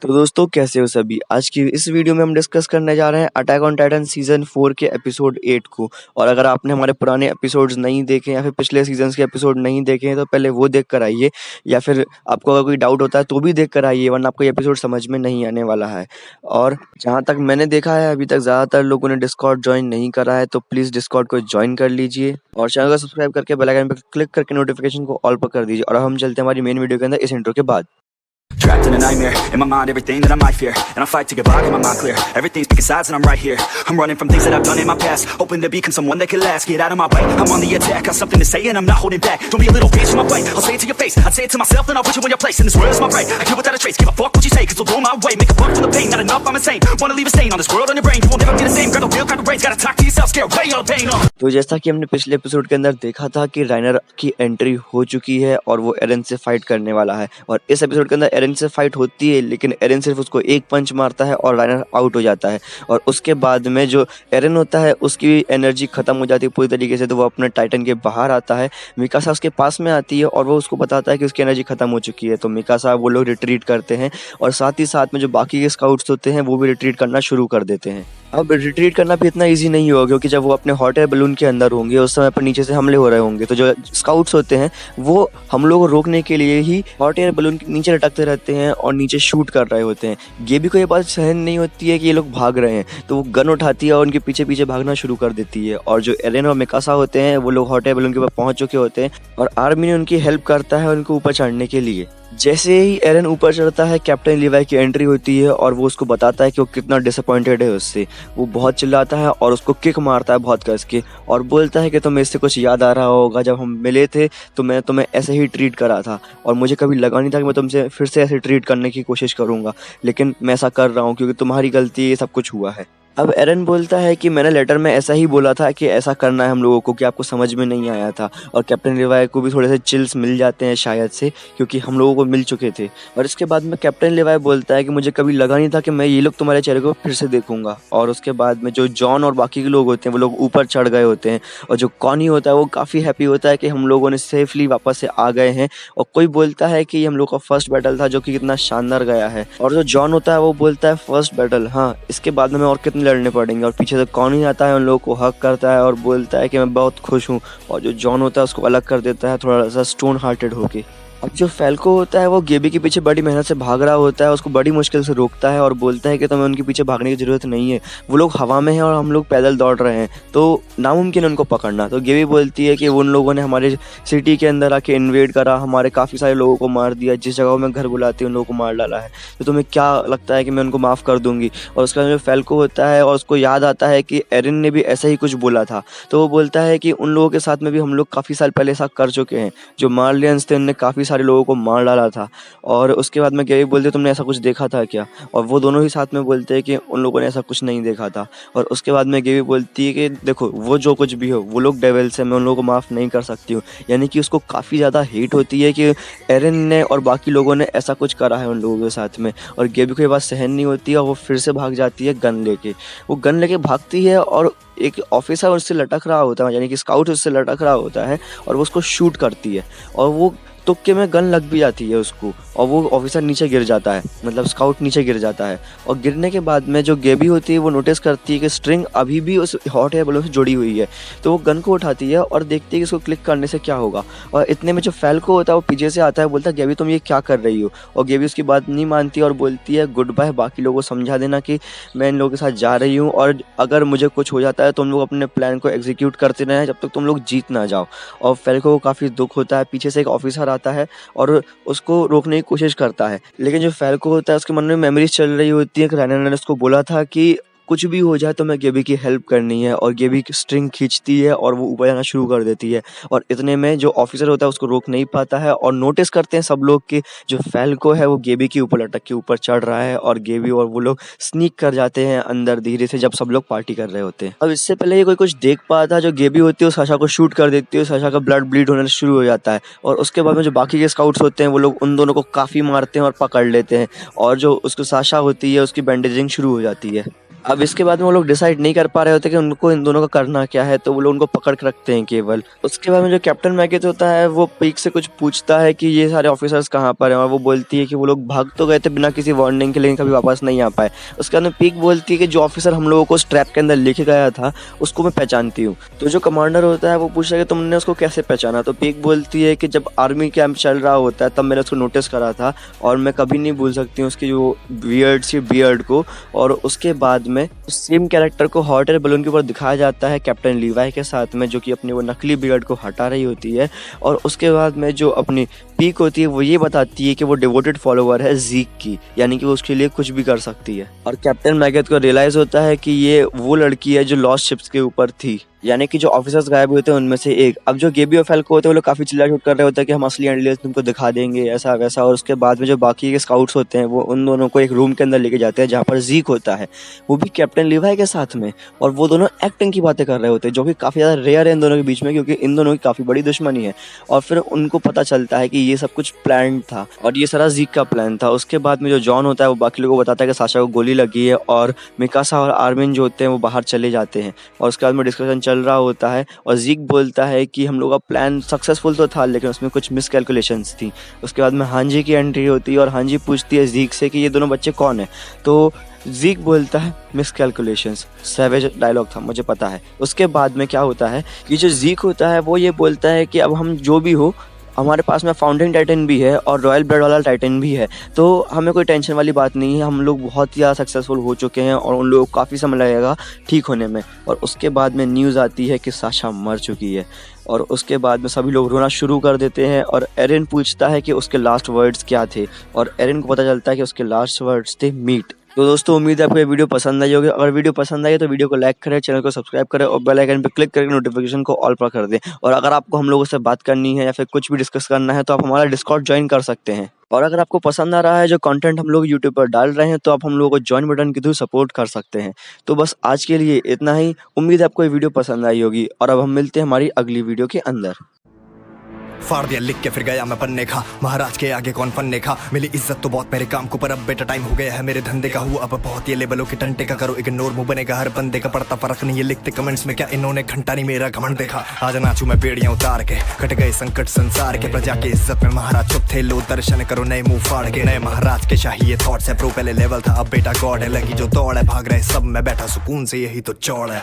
तो दोस्तों कैसे हो सभी। आज की इस वीडियो में हम डिस्कस करने जा रहे हैं अटैक ऑन टाइटन सीजन 4 के एपिसोड 8 को। और अगर आपने हमारे पुराने एपिसोड्स नहीं देखे या फिर पिछले सीजन्स के एपिसोड नहीं देखे हैं तो पहले वो देख कर आइए, या फिर आपको अगर कोई डाउट होता है तो भी देख कर आइए, वरना आपको ये एपिसोड समझ में नहीं आने वाला है। और जहाँ तक मैंने देखा है अभी तक ज़्यादातर लोगों ने डिस्कॉर्ड ज्वाइन नहीं करा है, तो प्लीज़ डिस्कॉर्ड को ज्वाइन कर लीजिए और चैनल को सब्सक्राइब करके बेल आइकन पर क्लिक करके नोटिफिकेशन को ऑल पर कर दीजिए। और अब हम चलते हैं हमारी मेन वीडियो के अंदर इस इंट्रो के बाद। Trapped in a nightmare, in my mind everything that I might fear. And I fight to get by, get my mind clear. Everything's picking sides and I'm right here. I'm running from things that I've done in my past, hoping to become someone that can last. Get out of my way, I'm on the attack. Got something to say and I'm not holding back. Don't be a little bitch in my way, I'll say it to your face. I'd say it to myself, then I'll put you in your place. And this world is my right, I kill without a trace. Give a fuck what you say, cause it'll go my way. Make a buck from the pain, not enough, I'm insane. Wanna leave a stain on this world, on your brain. You won't never be the same, grab the wheel, grab the reins. Gotta talk to yourself, scare away all the pain. तो जैसा कि हमने पिछले episode के अंदर देखा था कि राइनर की एंट्री हो चुकी है और वो एरन से फाइट करने वाला है। और इस एपिसोड के अंदर एरन से फाइट होती है, लेकिन एरन सिर्फ उसको एक पंच मारता है और राइनर आउट हो जाता है। और उसके बाद में जो एरन होता है उसकी एनर्जी खत्म हो जाती है पूरी तरीके से, तो वो अपने टाइटन के बाहर आता है। मिकासा उसके पास में आती है और वो उसको बताता है कि उसकी एनर्जी खत्म हो चुकी है। तो मिकासा वो लोग रिट्रीट करते हैं और साथ ही साथ में जो बाकी के स्काउट्स होते हैं वो भी रिट्रीट करना शुरू कर देते हैं। अब रिट्रीट करना भी इतना इजी नहीं होगा, क्योंकि जब वो अपने हॉट एयर बलून के अंदर होंगे उस समय पर नीचे से हमले हो रहे होंगे, तो जो स्काउट्स होते हैं वो हमलों को रोकने के लिए ही हॉट एयर बलून के नीचे लटकते रहते हैं और नीचे शूट कर रहे होते हैं। गेबी को ये बात सहन नहीं होती है कि ये लोग भाग रहे हैं, तो वो गन उठाती है और उनके पीछे पीछे भागना शुरू कर देती है। और जो एरन और मिकासा होते हैं वो लोग हॉट एयर बलून के ऊपर पहुंच चुके होते हैं और आर्मी ने उनकी हेल्प करता है उनको ऊपर चढ़ने के लिए। जैसे ही एरन ऊपर चढ़ता है, कैप्टन लीवाई की एंट्री होती है और वो उसको बताता है कि वो कितना डिसअपॉइंटेड है उससे। वो बहुत चिल्लाता है और उसको किक मारता है बहुत कस के और बोलता है कि तुम्हें इससे कुछ याद आ रहा होगा, जब हम मिले थे तो मैं तुम्हें ऐसे ही ट्रीट करा था और मुझे कभी लगा नहीं था कि मैं तुमसे फिर से ऐसे ट्रीट करने की कोशिश करूँगा, लेकिन मैं ऐसा कर रहा हूँ क्योंकि तुम्हारी गलती ये सब कुछ हुआ है। अब एरन बोलता है कि मैंने लेटर में ऐसा ही बोला था कि ऐसा करना है हम लोगों को, कि आपको समझ में नहीं आया था। और कैप्टन लिवाई को भी थोड़े से चिल्स मिल जाते हैं शायद से, क्योंकि हम लोगों को मिल चुके थे। और इसके बाद में कैप्टन लिवाई बोलता है कि मुझे कभी लगा नहीं था कि मैं ये लोग तुम्हारे चेहरे को फिर से देखूंगा। और उसके बाद में जो जॉन और बाकी के लोग होते हैं वो लोग ऊपर चढ़ गए होते हैं और जो कॉनी होता है वो काफ़ी हैप्पी होता है कि हम लोगों ने सेफली वापस से आ गए हैं। और कोई बोलता है कि हम लोग का फर्स्ट बैटल था जो कि कितना शानदार गया है। और जो जॉन होता है वो बोलता है फर्स्ट बैटल, हाँ इसके बाद में और कितने लड़ने पड़ेंगे। और पीछे से कॉनी आता है, उन लोगों को हक करता है और बोलता है कि मैं बहुत खुश हूँ। और जो जॉन होता है उसको अलग कर देता है थोड़ा सा स्टोन हार्टेड होके। अब जो फैल्को होता है वो गेबी के पीछे बड़ी मेहनत से भाग रहा होता है, उसको बड़ी मुश्किल से रोकता है और बोलता है कि तुम्हें उनके पीछे भागने की ज़रूरत नहीं है, वो लोग हवा में हैं और हम लोग पैदल दौड़ रहे हैं, तो नामुमकिन है उनको पकड़ना। तो गेबी बोलती है कि उन लोगों ने हमारे सिटी के अंदर आके इन्वेड करा, हमारे काफ़ी सारे लोगों को मार दिया, जिस जगह में घर बुलाती है उन लोगों को मार डाला है, तो तुम्हें क्या लगता है कि मैं उनको माफ़ कर दूंगी। और उसका जो फैल्को होता है और उसको याद आता है कि एरन ने भी ऐसा ही कुछ बोला था, तो वो बोलता है कि उन लोगों के साथ में भी हम लोग काफ़ी साल पहले ऐसा कर चुके हैं। जो मार्लियंस थे उनने काफ़ी सारे लोगों को मार डाला था। और उसके बाद में गेबी बोलते तुमने ऐसा कुछ देखा था क्या, और वो दोनों ही साथ में बोलते हैं कि उन लोगों ने ऐसा कुछ नहीं देखा था। और उसके बाद में गेबी बोलती है कि देखो वो जो कुछ भी हो वो लोग डेविल्स हैं, मैं उन लोगों को माफ़ नहीं कर सकती हूँ। यानी कि उसको काफ़ी ज़्यादा हेट होती है कि एरन ने और बाकी लोगों ने ऐसा कुछ करा है उन लोगों के साथ में। और गेबी को ये बात सहन नहीं होती है और वो फिर से भाग जाती है गन लेके। वो गन लेके भागती है और एक ऑफिसर उससे लटक रहा होता है, यानी कि स्काउट उससे लटक रहा होता है और वो उसको शूट करती है और वो तुक्के में गन लग भी जाती है उसको और वो ऑफिसर नीचे गिर जाता है, मतलब स्काउट नीचे गिर जाता है। और गिरने के बाद में जो गेबी होती है वो नोटिस करती है कि स्ट्रिंग अभी भी उस हॉट एयर बलून से जुड़ी हुई है, तो वो गन को उठाती है और देखती है कि इसको क्लिक करने से क्या होगा। और इतने में जो फैल्को होता है वो पीछे से आता है, बोलता है गेबी तुम ये क्या कर रही हो। और गेबी उसकी बात नहीं मानती और बोलती है गुड बाय, बाकी लोगों को समझा देना कि मैं इन लोगों के साथ जा रही हूँ और अगर मुझे कुछ हो जाता है तुम लोग अपने प्लान को एग्जीक्यूट करते रहें जब तक तुम लोग जीत ना जाओ। और फैल्को को काफ़ी दुख होता है, पीछे से एक ऑफिसर आता है और उसको रोकने की कोशिश करता है, लेकिन जो फैल्को होता है उसके मन में मेमोरीज चल रही होती है कि राइनर ने उसको बोला था कि कुछ भी हो जाए तो मैं गेबी की हेल्प करनी है। और गेबी की स्ट्रिंग खींचती है और वो ऊपर जाना शुरू कर देती है। और इतने में जो ऑफिसर होता है उसको रोक नहीं पाता है और नोटिस करते हैं सब लोग कि जो फैल्को है वो गेबी के ऊपर लटक के ऊपर चढ़ रहा है और गेबी और वो लोग स्नीक कर जाते हैं अंदर धीरे से, जब सब लोग पार्टी कर रहे होते हैं। अब इससे पहले ये कोई कुछ देख पाता, जो गेबी होती है उस साशा को शूट कर देती है, साशा का ब्लड ब्लीड होना शुरू हो जाता है। और उसके बाद में जो बाकी के स्काउट्स होते हैं वो लोग उन दोनों को काफ़ी मारते हैं और पकड़ लेते हैं और जो उसको साशा होती है उसकी बैंडेजिंग शुरू हो जाती है। अब इसके बाद में वो लोग डिसाइड नहीं कर पा रहे होते कि उनको इन दोनों का करना क्या है, तो वो लोग उनको पकड़ के रखते हैं केवल। उसके बाद में जो कैप्टन मैगेट होता है वो पीक से कुछ पूछता है कि ये सारे ऑफिसर्स कहाँ पर हैं, और वो बोलती है कि वो लोग भाग तो गए थे बिना किसी वार्निंग के, लेकिन कभी वापस नहीं आ पाए। उसके बाद में पीक बोलती है कि जो ऑफिसर हम लोगों को उस ट्रैप के अंदर लेके गया था उसको मैं पहचानती हूँ। तो जो कमांडर होता है वो पूछता है कि तुमने उसको कैसे पहचाना। तो पीक बोलती है कि जब आर्मी कैंप चल रहा होता है तब मैंने उसको नोटिस करा था, और मैं कभी नहीं भूल सकती हूँ उसकी जो वियर्ड सी बियर्ड को। और उसके बाद में सेम कैरेक्टर को हॉट एयर बलून के ऊपर दिखाया जाता है कैप्टन लीवाई के साथ में, जो कि अपनी वो नकली बियर्ड को हटा रही होती है। और उसके बाद में जो अपनी पीक होती है वो ये बताती है कि वो डिवोटेड फॉलोवर है ज़ीक की, यानी कि वो उसके लिए कुछ भी कर सकती है। और कैप्टन मैगेट को रियलाइज होता है कि ये वो लड़की है जो लॉस्ट शिप्स के ऊपर थी, यानी कि जो ऑफिसर्स गायब हुए थे उनमें से एक। अब जो गेबी और फैल्को होते हैं वो लोग काफी चिल्ला शूट कर रहे होते हैं कि हम असली एलियंस तुमको दिखा देंगे, ऐसा वैसा। और उसके बाद में जो बाकी के स्काउट्स होते हैं वो उन दोनों को एक रूम के अंदर लेके जाते हैं जहाँ पर ज़ीक होता है, वो भी कैप्टन लीवाई के साथ में। और वो दोनों एक्टिंग की बातें कर रहे होते हैं, जो कि काफ़ी ज़्यादा रेयर है इन दोनों के बीच में, क्योंकि इन दोनों की काफ़ी बड़ी दुश्मनी है। और फिर उनको पता चलता है कि ये सब कुछ प्लान था, और ये सारा ज़ीक का प्लान था। उसके बाद में जो जॉन होता है वो बाकी लोगों को बताता है कि साशा को गोली लगी है, और मिकासा और आर्मिन जो होते हैं वो बाहर चले जाते हैं। और उसके बाद में डिस्कशन चल रहा होता है, और ज़ीक बोलता है कि हम लोग का प्लान सक्सेसफुल तो था लेकिन उसमें कुछ मिसकैलकुलेशंस थी। उसके बाद में हांजी की एंट्री होती है, और हांजी पूछती है ज़ीक से कि ये दोनों बच्चे कौन हैं। तो ज़ीक बोलता है मिसकैलकुलेशंस, सैवेज डायलॉग था मुझे पता है। उसके बाद में क्या होता है कि जो ज़ीक होता है वो ये बोलता है कि अब हम जो भी हो, हमारे पास में फाउंटेन टाइटन भी है और रॉयल ब्लड वाला टाइटन भी है, तो हमें कोई टेंशन वाली बात नहीं है। हम लोग बहुत ही ज़्यादा सक्सेसफुल हो चुके हैं और उन लोगों को काफ़ी समय लगेगा ठीक होने में। और उसके बाद में न्यूज़ आती है कि साशा मर चुकी है। और उसके बाद में सभी लोग रोना शुरू कर देते हैं, और एरिन पूछता है कि उसके लास्ट वर्ड्स क्या थे, और एरिन को पता चलता है कि उसके लास्ट वर्ड्स थे मीट। तो दोस्तों उम्मीद है आपको ये वीडियो पसंद आई होगी। अगर वीडियो पसंद आई है तो वीडियो को लाइक करें, चैनल को सब्सक्राइब करें और बेल आइकन पर क्लिक करके नोटिफिकेशन को ऑल पर कर दें। और अगर आपको हम लोगों से बात करनी है या फिर कुछ भी डिस्कस करना है तो आप हमारा डिस्कॉर्ड ज्वाइन कर सकते हैं। और अगर आपको पसंद आ रहा है जो कंटेंट हम लोग यूट्यूब पर डाल रहे हैं तो आप हम लोगों को ज्वाइन बटन के थ्रू सपोर्ट कर सकते हैं। तो बस आज के लिए इतना ही। उम्मीद है आपको ये वीडियो पसंद आई होगी, और अब हम मिलते हैं हमारी अगली वीडियो के अंदर। फाड़ दिया लिख के फिर गया मैं पन्ने खा, महाराज के आगे कौन फन्ने खा। मिली इज्जत तो बहुत मेरे काम को, पर अब बेटा टाइम हो गया है मेरे धंधे का। हुआ अब बहुत ये लेबलों के टंटे का, करो इग्नोर मुंह बनेगा हर बंदे का। पड़ता फर्क नहीं ये लिखते कमेंट्स में क्या इन्होंने घंटा नहीं मेरा घमंड देखा। आज नाचू मैं पेड़ियां उतार के, कट गए संकट संसार के। प्रजा के इज्जत में महाराज चुप थे, लो दर्शन करो नए मुंह फाड़ के। नए महाराज के शाही ये थॉट्स है, प्रो पहले लेवल था अब बेटा गॉड है। लगी जो दौड़ है भाग रहे सब, मैं बैठा सुकून से यही तो चौड़ है।